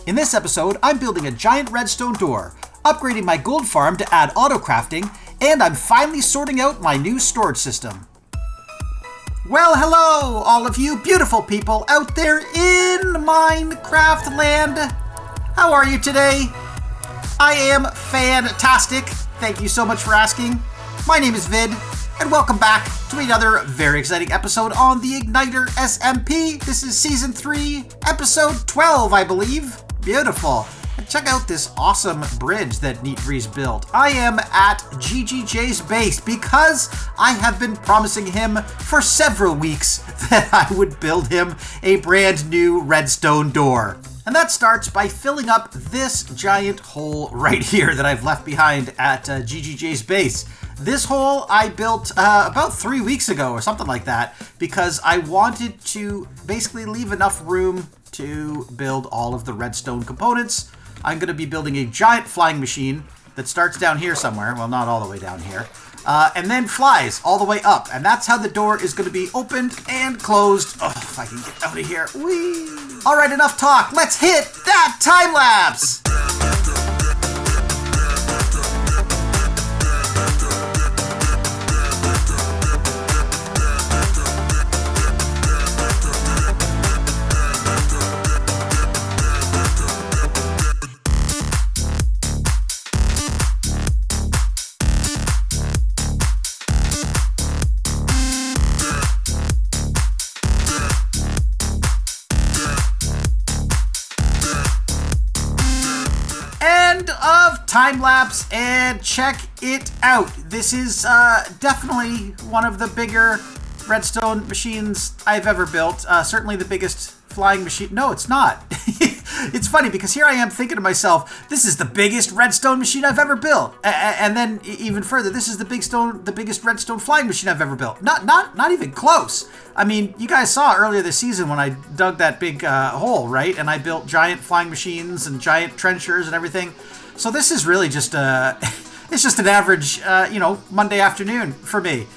In this episode, I'm building a giant redstone door, upgrading my gold farm to add auto crafting, and I'm finally sorting out my new storage system. Well, hello, all of you beautiful people out there in Minecraft land. How are you today? I am fantastic. Thank you so much for asking. My name is Vid, and welcome back to another very exciting episode on the IgnitorSMP. This is Season 3, Episode 12, I believe. Beautiful. And check out this awesome bridge that Neatree's built. I am at GGJ's base because I have been promising him for several weeks that I would build him a brand new redstone door. And that starts by filling up this giant hole right here that I've left behind at GGJ's base. This hole I built about 3 weeks ago or something like that because I wanted to basically leave enough room to build all of the redstone components. I'm going to be building a giant flying machine that starts down here somewhere. Well, not all the way down here. And then flies all the way up. And that's how the door is going to be opened and closed. Oh, if I can get out of here. Whee! All right, enough talk. Let's hit that time lapse. Time lapse, and check it out. This is definitely one of the bigger redstone machines I've ever built. Certainly the biggest flying machine. No, it's not. It's funny because here I am thinking to myself, this is the biggest redstone machine I've ever built. And then even further, this is the biggest redstone flying machine I've ever built. Not even close. I mean, you guys saw earlier this season when I dug that big hole, right? And I built giant flying machines and giant trenchers and everything. So this is really just it's just an average, Monday afternoon for me.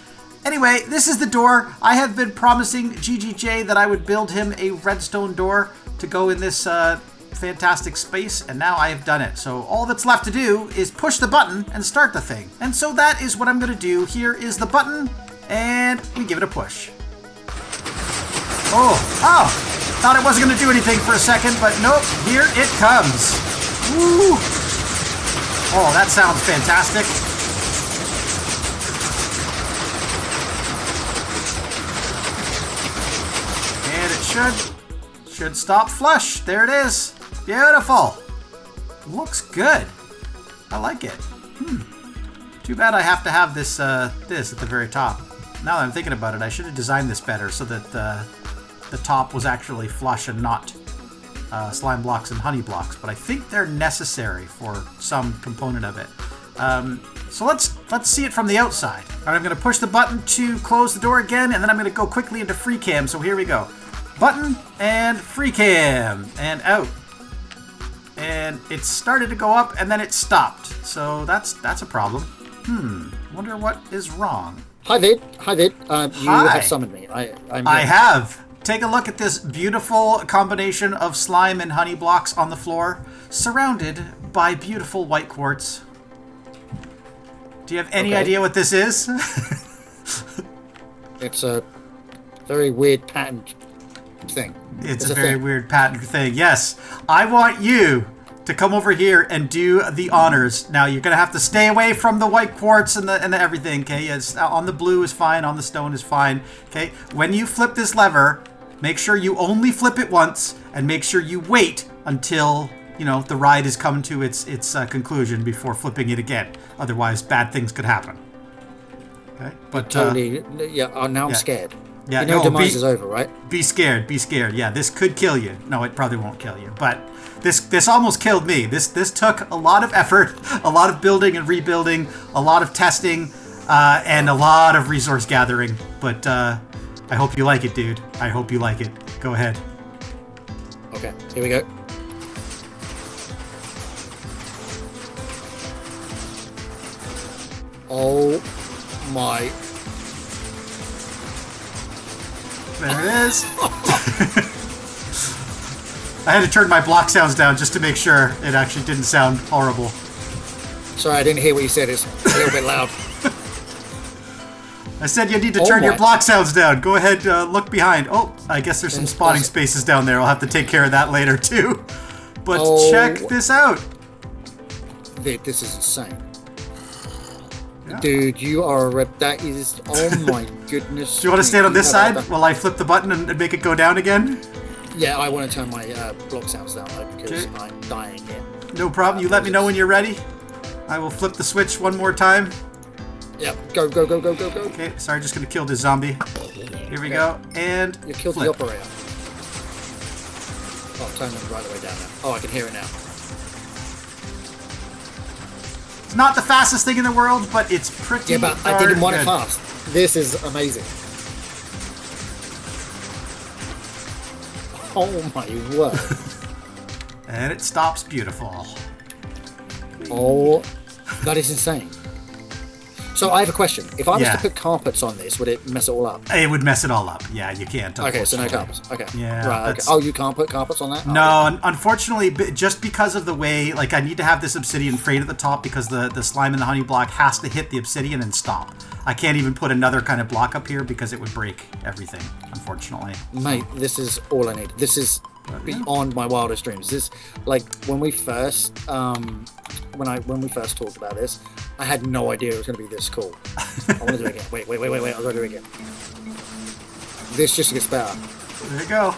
Anyway, this is the door. I have been promising GGJ that I would build him a redstone door to go in this fantastic space, and now I have done it. So all that's left to do is push the button and start the thing. And so that is what I'm going to do. Here is the button, and we give it a push. Oh, thought it wasn't going to do anything for a second, but nope, here it comes. Woo! Oh, that sounds fantastic. And it should stop flush. There it is. Beautiful. Looks good. I like it. Too bad I have to have this this at the very top. Now that I'm thinking about it, I should have designed this better so that the top was actually flush and not slime blocks and honey blocks, but I think they're necessary for some component of it. So let's see it from the outside. All right, I'm going to push the button to close the door again, and then I'm going to go quickly into free cam. So here we go. Button and free cam and out. And it started to go up and then it stopped. So that's a problem. Wonder what is wrong. Hi Vid. You Hi. have summoned me. I have. Take a look at this beautiful combination of slime and honey blocks on the floor, surrounded by beautiful white quartz. Do you have any idea what this is? It's a very weird patterned thing. It's a very weird patterned thing, yes. I want you to come over here and do the honors. Now, you're going to have to stay away from the white quartz and the everything, okay? Yes, on the blue is fine, on the stone is fine, okay? When you flip this lever, make sure you only flip it once, and make sure you wait until, the ride has come to its conclusion before flipping it again. Otherwise, bad things could happen. Okay? But totally, now I'm scared. Yeah, demise is over, right? Be scared. Yeah, this could kill you. No, it probably won't kill you, but this almost killed me. This took a lot of effort, a lot of building and rebuilding, a lot of testing, and a lot of resource gathering. But I hope you like it, dude. I hope you like it. Go ahead. Okay, here we go. Oh my. There it is. I had to turn my block sounds down just to make sure it actually didn't sound horrible. Sorry, I didn't hear what you said. It's a little bit loud. I said you need to turn your block sounds down. Go ahead, look behind. Oh, I guess there's some spawning spaces down there. I'll have to take care of that later, too. But check this out. This is insane. Yeah. Dude, you are a rep. That is... Oh, my goodness. Do you want to stand on this side while I flip the button and make it go down again? Yeah, I want to turn my block sounds down, though, because I'm dying here. No problem. You let me know when you're ready. I will flip the switch one more time. Yep, go. Okay, sorry, just gonna kill this zombie. Here we go, and you killed the operator. Oh, turn them right the way down now. Oh, I can hear it now. It's not the fastest thing in the world, but it's pretty. Yeah, but I didn't want it fast. This is amazing. Oh my word! And it stops beautiful. Oh, that is insane. So I have a question. If I was to put carpets on this, would it mess it all up? It would mess it all up. Yeah, you can't. Okay, so no carpets. Okay. Yeah. Right. Okay. Oh, you can't put carpets on that? No, unfortunately, just because of the way, like, I need to have this obsidian frayed at the top because the slime in the honey block has to hit the obsidian and stop. I can't even put another kind of block up here because it would break everything, unfortunately. Mate, this is all I need. This is beyond my wildest dreams. This, like, when we first when we first talked about this, I had no idea it was going to be this cool. I want to do it again. Wait. I've got to do it again. This just gets better. There you go.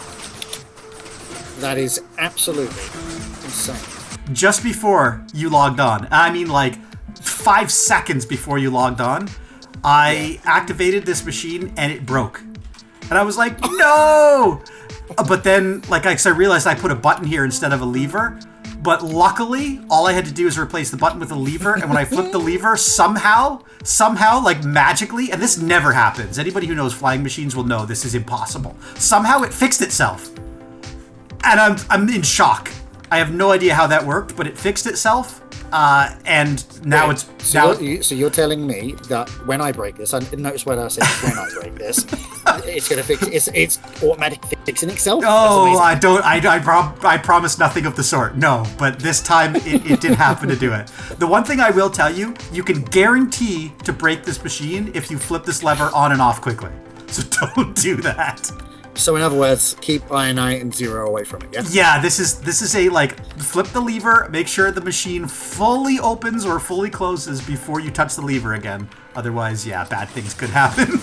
That is absolutely insane. Just before you logged on, I mean, like 5 seconds before you logged on, I activated this machine and it broke. And I was like, no! But then, like, I realized I put a button here instead of a lever. But luckily, all I had to do is replace the button with a lever. And when I flipped the lever, somehow, like magically, and this never happens. Anybody who knows flying machines will know this is impossible. Somehow it fixed itself. And I'm in shock. I have no idea how that worked, but it fixed itself. And now so you're telling me that when I break this, I notice what I said. When I break this, it's gonna fix. It's automatically fixing itself. Oh, I promise nothing of the sort. No, but this time it did happen to do it. The one thing I will tell you, you can guarantee to break this machine if you flip this lever on and off quickly. So don't do that. So in other words, keep Ionite and Zero away from it, yeah? Yeah, this is a, like, flip the lever, make sure the machine fully opens or fully closes before you touch the lever again. Otherwise, yeah, bad things could happen.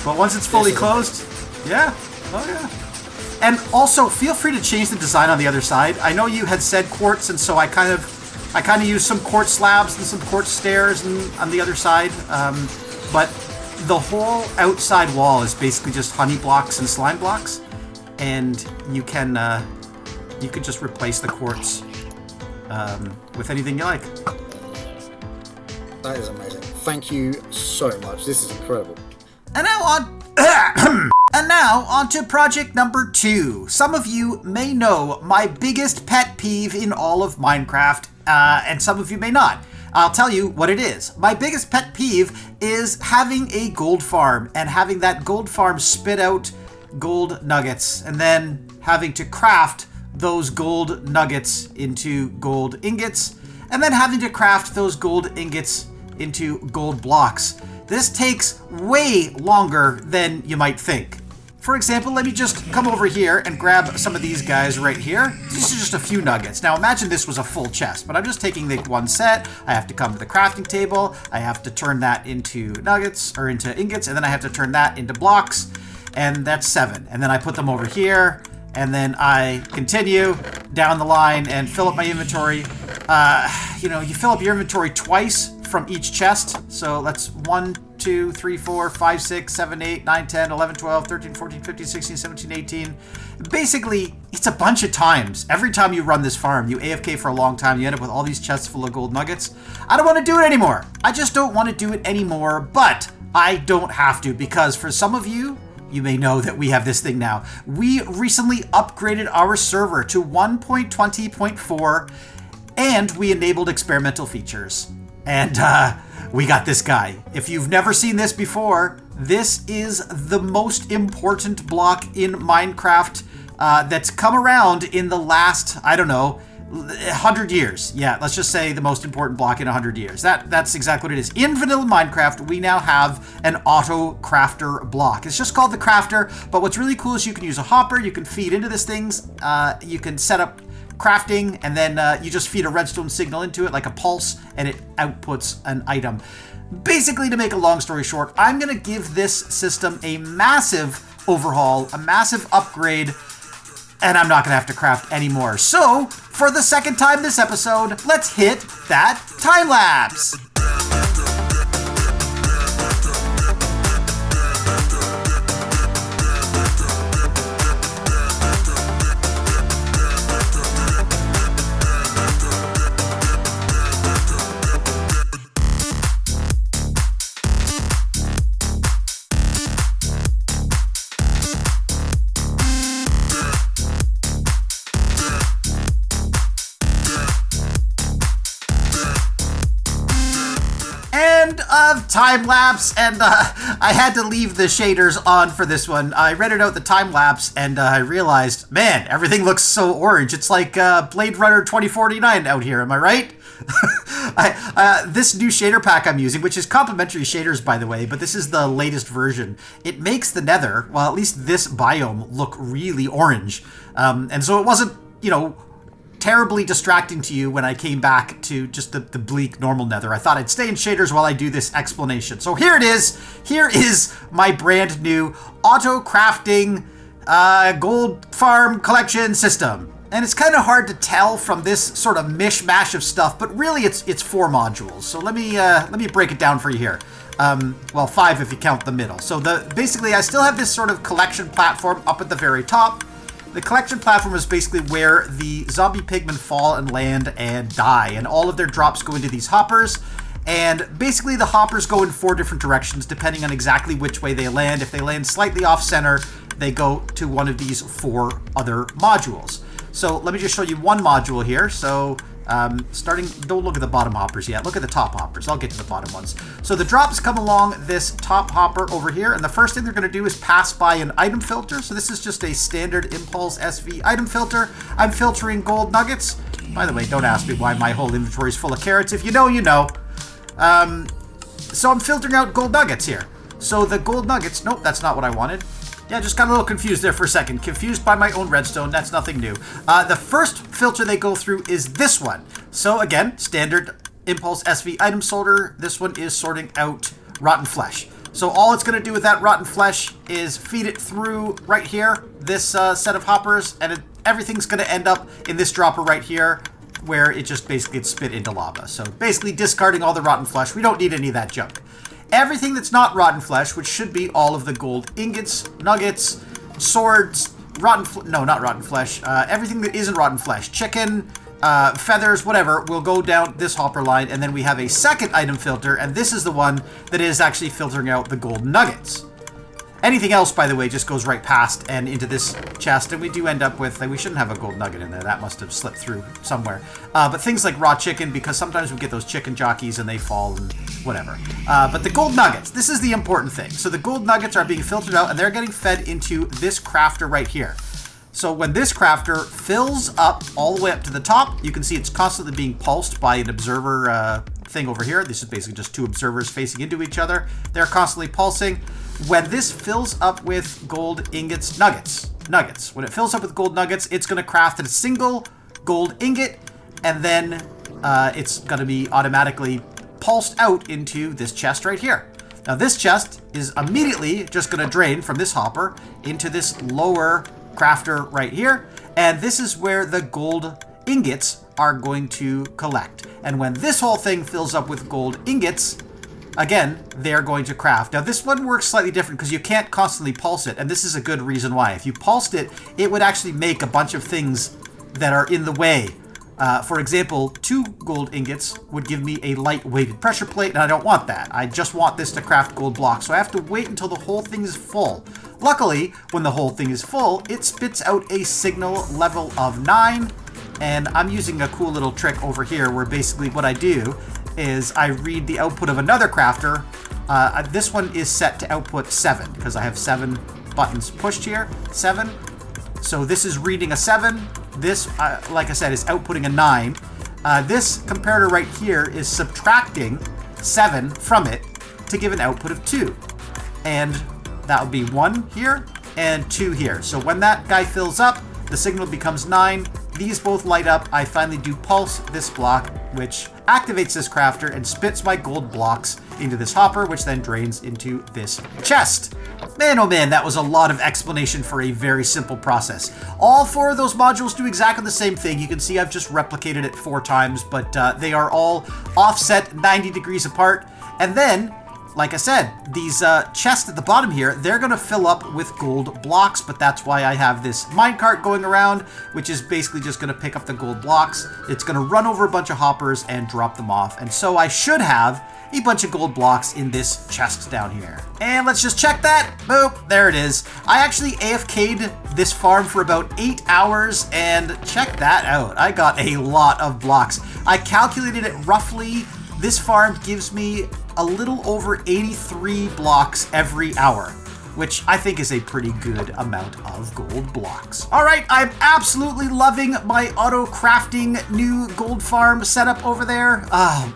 But once it's fully closed, yeah. Oh, yeah. And also, feel free to change the design on the other side. I know you had said quartz, and so I kind of used some quartz slabs and some quartz stairs on the other side. But the whole outside wall is basically just honey blocks and slime blocks, and you can just replace the quartz with anything you like. That is amazing. Thank you so much. This is incredible. And now on to project number 2. Some of you may know my biggest pet peeve in all of Minecraft, and some of you may not. I'll tell you what it is. My biggest pet peeve is having a gold farm and having that gold farm spit out gold nuggets and then having to craft those gold nuggets into gold ingots and then having to craft those gold ingots into gold blocks. This takes way longer than you might think. For example, let me just come over here and grab some of these guys right here. This is just a few nuggets. Now imagine this was a full chest, but I'm just taking the one set. I have to come to the crafting table. I have to turn that into nuggets or into ingots, and then I have to turn that into blocks, and that's 7. And then I put them over here, and then I continue down the line and fill up my inventory. You fill up your inventory twice from each chest. So that's 1, 2, 3, 4, 5, 6, 7, 8, 9, 10, 11, 12, 13, 14, 15, 16, 17, 18. Basically, it's a bunch of times. Every time you run this farm, you AFK for a long time, you end up with all these chests full of gold nuggets. I don't want to do it anymore. I just don't want to do it anymore, but I don't have to, because for some of you, you may know that we have this thing now. We recently upgraded our server to 1.20.4, and we enabled experimental features. And we got this guy. If you've never seen this before, this is the most important block in Minecraft. that's come around in the last, I don't know, 100 years. Yeah, let's just say the most important block in 100 years. That's exactly what it is. In vanilla Minecraft, we now have an auto crafter block. It's just called the crafter, but what's really cool is you can use a hopper, you can feed into this things, you can set up crafting, and then you just feed a redstone signal into it like a pulse, and it outputs an item. Basically, to make a long story short, I'm going to give this system a massive overhaul, a massive upgrade, and I'm not going to have to craft anymore. So, for the second time this episode, let's hit that time lapse. End of time lapse, and I had to leave the shaders on for this one. I rendered out the time lapse, and I realized, man, everything looks so orange. It's like Blade Runner 2049 out here. Am I right? This new shader pack I'm using, which is complimentary shaders, by the way, but this is the latest version. It makes the Nether, well, at least this biome, look really orange, and so it wasn't, you know, terribly distracting to you when I came back to just the bleak normal Nether. I thought I'd stay in shaders while I do this explanation. So here it is. Here is my brand new auto crafting gold farm collection system. And it's kind of hard to tell from this sort of mishmash of stuff, but really it's 4 modules. So let me break it down for you here. Well, 5 if you count the middle. So basically I still have this sort of collection platform up at the very top. The collection platform is basically where the zombie pigmen fall and land and die, and all of their drops go into these hoppers, and basically the hoppers go in 4 different directions depending on exactly which way they land. If they land slightly off center, they go to one of these 4 other modules. So let me just show you one module here. So don't look at the bottom hoppers yet. Look at the top hoppers. I'll get to the bottom ones. So the drops come along this top hopper over here, and the first thing they're going to do is pass by an item filter. So this is just a standard Impulse SV item filter. I'm filtering gold nuggets. By the way, don't ask me why my whole inventory is full of carrots. If you know, you know. So I'm filtering out gold nuggets here. So the gold nuggets, nope, that's not what I wanted. Yeah, just got a little confused there for a second. Confused by my own redstone. That's nothing new. The first filter they go through is this one. So again, standard Impulse SV item sorter. This one is sorting out rotten flesh. So all it's going to do with that rotten flesh is feed it through right here, this set of hoppers, and everything's going to end up in this dropper right here, where it just basically gets spit into lava. So basically discarding all the rotten flesh. We don't need any of that junk. Everything that's not rotten flesh, which should be all of the gold ingots, nuggets, swords, not rotten flesh, everything that isn't rotten flesh, chicken, feathers, whatever, will go down this hopper line, and then we have a second item filter, and this is the one that is actually filtering out the gold nuggets. Anything else, by the way, just goes right past and into this chest, and we do end up with, we shouldn't have a gold nugget in there, that must have slipped through somewhere. But things like raw chicken, because sometimes we get those chicken jockeys and they fall and whatever. But the gold nuggets, this is the important thing. So the gold nuggets are being filtered out, and they're getting fed into this crafter right here. So when this crafter fills up all the way up to the top, you can see it's constantly being pulsed by an observer thing over here. This is basically just 2 observers facing into each other. They're constantly pulsing. When this fills up with gold ingots, nuggets. When it fills up with gold nuggets, it's going to craft a single gold ingot, and then it's going to be automatically pulsed out into this chest right here. Now this chest is immediately just going to drain from this hopper into this lower crafter right here, and this is where the gold ingots are going to collect. And when this whole thing fills up with gold ingots, again, they're going to craft. Now, this one works slightly different because you can't constantly pulse it, and this is a good reason why. If you pulsed it, it would actually make a bunch of things that are in the way. For example, 2 gold ingots would give me a light-weighted pressure plate, and I don't want that. I just want this to craft gold blocks, so I have to wait until the whole thing is full. Luckily, when the whole thing is full, it spits out a signal level of 9, and I'm using a cool little trick over here where basically what I do is I read the output of another crafter. This one is set to output 7 because I have 7 buttons pushed here. 7. So this is reading a 7. This, like I said, is outputting a 9. This comparator right here is subtracting 7 from it to give an output of 2. And that would be 1 here and 2 here. So when that guy fills up, the signal becomes 9. These both light up. I finally do pulse this block, which activates this crafter and spits my gold blocks into this hopper, which then drains into this chest. Man, oh man, that was a lot of explanation for a very simple process. All 4 of those modules do exactly the same thing. You can see I've just replicated it 4 times, but they are all offset 90 degrees apart. And then, like I said, these chests at the bottom here, they're going to fill up with gold blocks, but that's why I have this minecart going around, which is basically just going to pick up the gold blocks. It's going to run over a bunch of hoppers and drop them off. And so I should have a bunch of gold blocks in this chest down here. And let's just check that. Boop, there it is. I actually AFK'd this farm for about 8 hours, and check that out. I got a lot of blocks. I calculated it roughly. This farm gives me a little over 83 blocks every hour, which I think is a pretty good amount of gold blocks. All right, I'm absolutely loving my auto crafting new gold farm setup over there.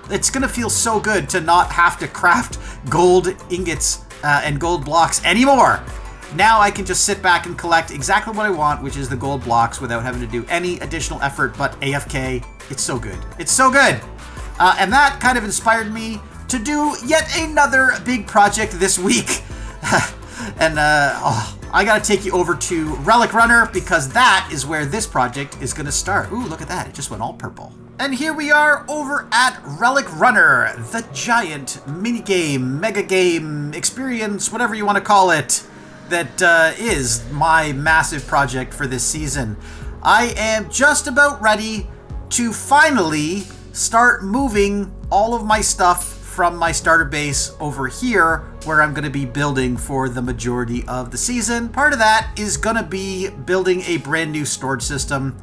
It's gonna feel so good to not have to craft gold ingots and gold blocks anymore. Now I can just sit back and collect exactly what I want, which is the gold blocks, without having to do any additional effort but AFK. It's so good. It's so good. And that kind of inspired me to do yet another big project this week. And I gotta take you over to Relic Runner, because that is where this project is gonna start. Ooh, look at that, it just went all purple. And here we are over at Relic Runner, the giant minigame, mega game, experience, whatever you want to call it, that is my massive project for this season. I am just about ready to finally start moving all of my stuff from my starter base over here, where I'm going to be building for the majority of the season. Part of that is going to be building a brand new storage system,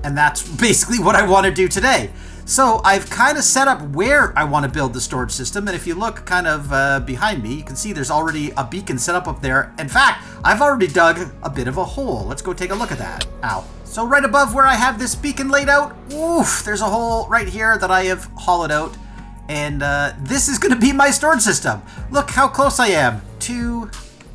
and that's basically what I want to do today. So I've kind of set up where I want to build the storage system, and if you look kind of behind me, you can see there's already a beacon set up there. In fact, I've already dug a bit of a hole. Let's go take a look at that. Ow. So right above where I have this beacon laid out, oof, there's a hole right here that I have hollowed out. And this is going to be my storage system. Look how close I am to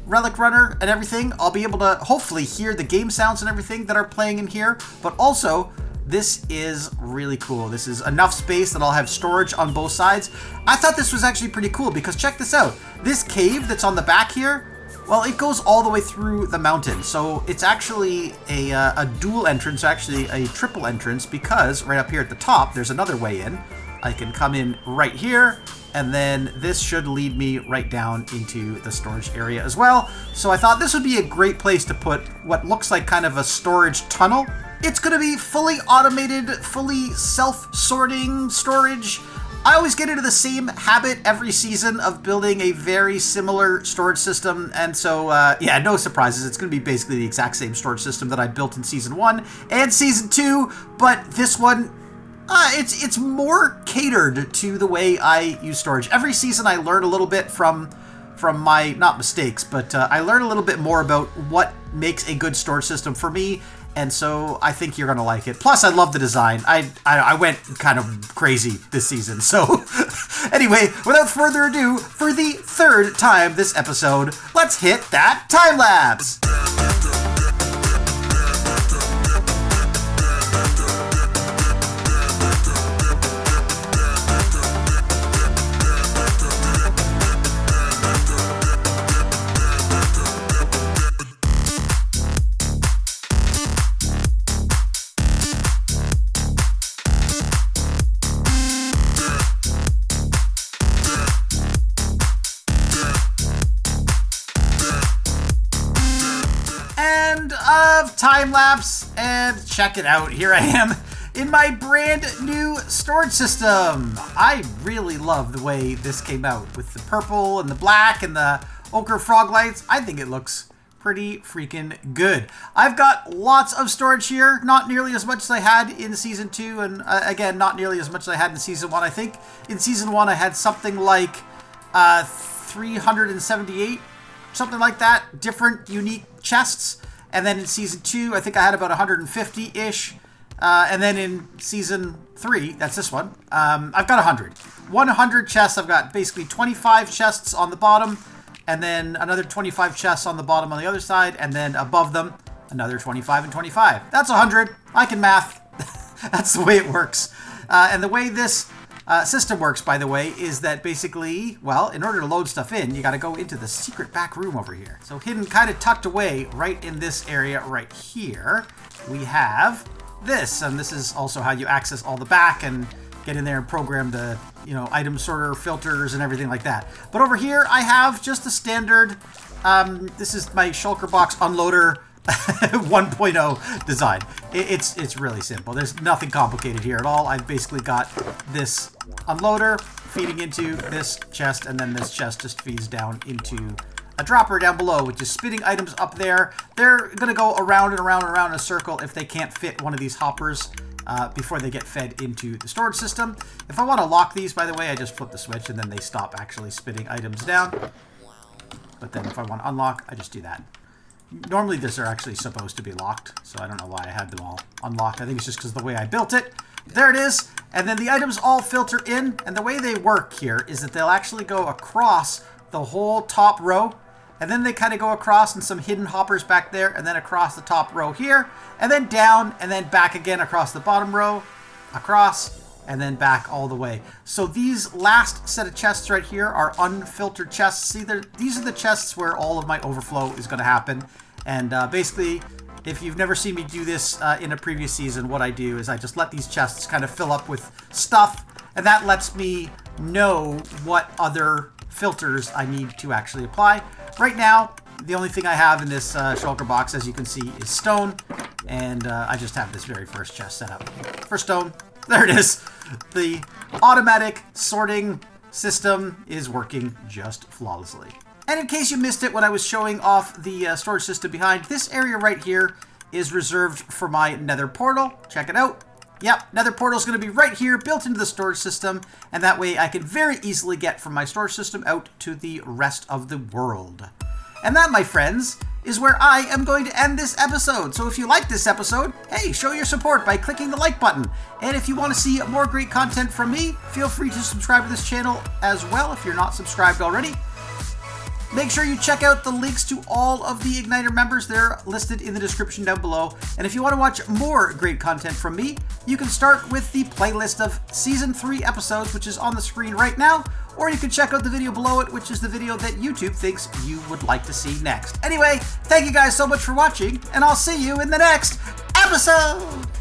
Relic Runner and everything. I'll be able to hopefully hear the game sounds and everything that are playing in here. But also, this is really cool. This is enough space that I'll have storage on both sides. I thought this was actually pretty cool, because check this out. This cave that's on the back here, well, it goes all the way through the mountain. So it's actually a dual entrance, actually a triple entrance, because right up here at the top, there's another way in. I can come in right here, and then this should lead me right down into the storage area as well. So I thought this would be a great place to put what looks like kind of a storage tunnel. It's going to be fully automated, fully self-sorting storage. I always get into the same habit every season of building a very similar storage system, and so, yeah, no surprises. It's going to be basically the exact same storage system that I built in Season 1 and Season 2, but this one, it's more catered to the way I use storage. Every season I learn a little bit from my, not mistakes, but I learn a little bit more about what makes a good storage system for me, and so I think you're going to like it. Plus, I love the design. I went kind of crazy this season. So anyway, without further ado, for the 3rd time this episode, let's hit that time lapse. Time lapse, and check it out. Here I am in my brand new storage system. I really love the way this came out with the purple and the black and the ochre frog lights. I think it looks pretty freaking good. I've got lots of storage here, not nearly as much as I had in Season 2, and again, not nearly as much as I had in Season 1. I think in Season 1 I had something like 378, something like that, different unique chests. And then in Season 2, I think I had about 150-ish. And then in Season 3, that's this one, I've got 100. 100 chests. I've got basically 25 chests on the bottom, and then another 25 chests on the bottom on the other side, and then above them, another 25 and 25. That's 100. I can math. That's the way it works. And the way this system works, by the way, is that basically, well, in order to load stuff in, you got to go into the secret back room over here. So hidden, kind of tucked away right in this area right here, we have this. And this is also how you access all the back and get in there and program the, you know, item sorter filters and everything like that. But over here, I have just a standard, this is my shulker box unloader 1.0 design. It's really simple. There's nothing complicated here at all. I've basically got this unloader feeding into this chest, and then this chest just feeds down into a dropper down below, which is spitting items up there. They're going to go around and around and around in a circle if they can't fit one of these hoppers before they get fed into the storage system. If I want to lock these, by the way, I just flip the switch and then they stop actually spitting items down. But then if I want to unlock, I just do that. Normally these are actually supposed to be locked, so I don't know why I had them all unlocked. I think it's just because of the way I built it. There it is. And then the items all filter in, and the way they work here is that they'll actually go across the whole top row, and then they kind of go across in some hidden hoppers back there, and then across the top row here, and then down, and then back again across the bottom row, across, and then back all the way. So these last set of chests right here are unfiltered chests. See, these are the chests where all of my overflow is going to happen. And basically, if you've never seen me do this in a previous season, what I do is I just let these chests kind of fill up with stuff, and that lets me know what other filters I need to actually apply. Right now, the only thing I have in this shulker box, as you can see, is stone, and I just have this very first chest set up for stone. There it is. The automatic sorting system is working just flawlessly. And in case you missed it when I was showing off the storage system behind, this area right here is reserved for my nether portal. Check it out. Yep, nether portal is going to be right here, built into the storage system, and that way I can very easily get from my storage system out to the rest of the world. And that, my friends, is where I am going to end this episode. So if you like this episode, hey, show your support by clicking the like button. And if you want to see more great content from me, feel free to subscribe to this channel as well if you're not subscribed already. Make sure you check out the links to all of the Ignitor members. They're listed in the description down below. And if you want to watch more great content from me, you can start with the playlist of Season 3 episodes, which is on the screen right now, or you can check out the video below it, which is the video that YouTube thinks you would like to see next. Anyway, thank you guys so much for watching, and I'll see you in the next episode!